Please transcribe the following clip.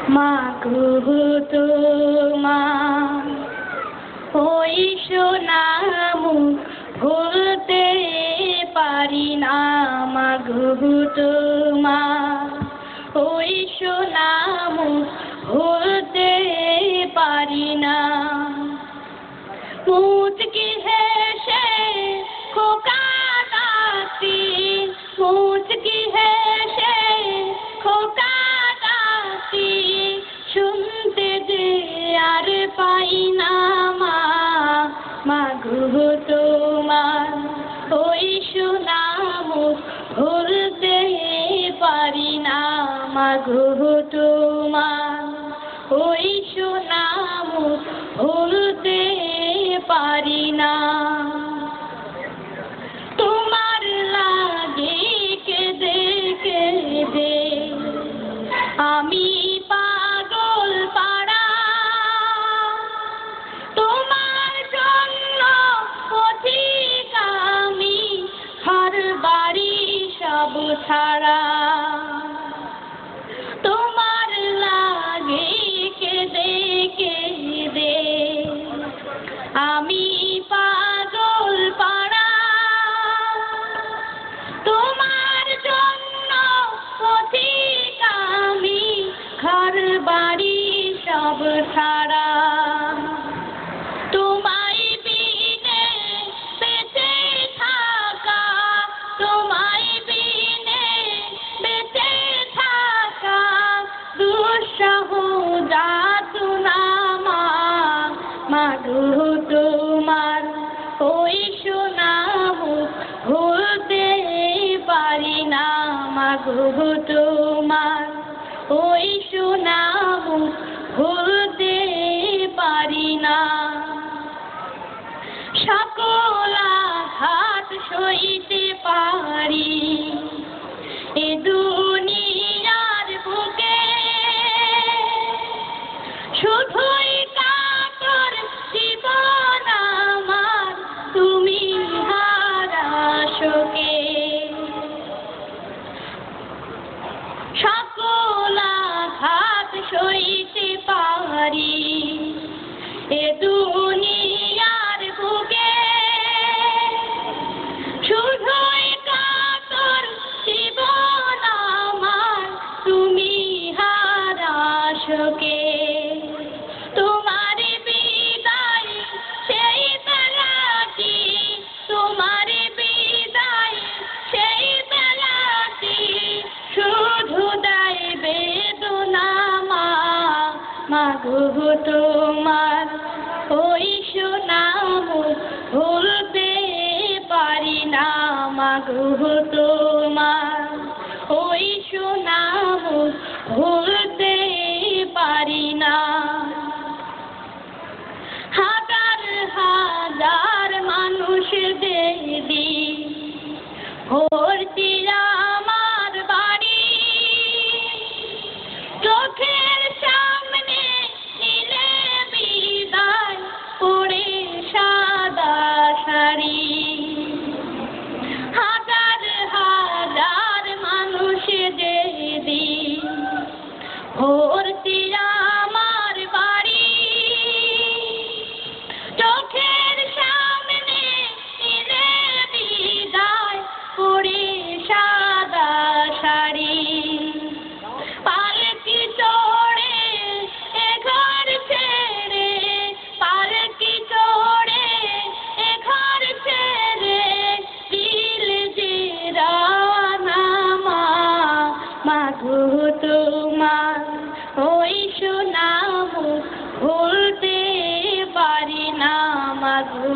মাগো তোমার ওই সোনা মুখ ভুলতে পারি না। মাগো তোমার ওই সোনা মুখ ভুলতে পারি না। মুচকি হেসে খোকা ডাকতি, মুচকি হেসে খোকা ডাকতি, শুনতে যে আর পাই না। মাগো তোমার ওই সোনা মুখ ভুলতে পারি না। মাগো তোমার ওই সোনা মুখ ভুলতে পারি না। তোমার লাগে কেঁদে কেঁদে আমি পাগল পাড়া, তোমার জন্য পথিক আমি ঘর বাড়ি সব ছাড়া। তোমার লাগে কেঁদে কেঁদে আমি পাগল পাড়া, তোমার জন্য পথিক আমি ঘর বাড়ি সব ছাড়া। তোমায় বিনে বেঁচে থাকা, তোমায় বিনে বেঁচে থাকা দুঃসহ যাতনা। মাগো তোমার ওই সোনা মুখ ভুলতে পারি না। মাগো তোমার ওই সোনা মুখ ভুলতে পারি না। সকল আঘাত সইতে পারি এ দুনিয়ার বুকে, শুধুই কাতর জীবন আমার তুমি হারা শোকে। সকল আঘাত সইতে পারি এ দুনিয়ার বুকে, শুধুই কাতর জীবন আমার তুমি হারা শোকে। তোমার বিদায় সেই বেলাটি, তোমার বিদায় সেই বেলাটি শুধু দেয় বেদনা। মাগো তোমার ওই সোনা মুখ ভুলতে পারি না। মাগো তোমার ওই সোনা মুখ ভুলতে পারি না। হাজার হাজার মানুষ দেখি ভর্তি আমার বাড়ি, চোখের সামনে নিলে বিদায় পড়ে সাদা শাড়ি। হাজার হাজার মানুষ দেখি ভর্তি আমার বাড়ি, চোখের সামনে নিলে বিদায় পড়ে সাদা শাড়ি। পালকি চড়ে এ ঘর ছেড়ে, পালকি চড়ে এ ঘর ছেড়ে দিল যে রানা। মাগো তোমার ওই সোনা মুখ ভুলতে পারি না। মাগো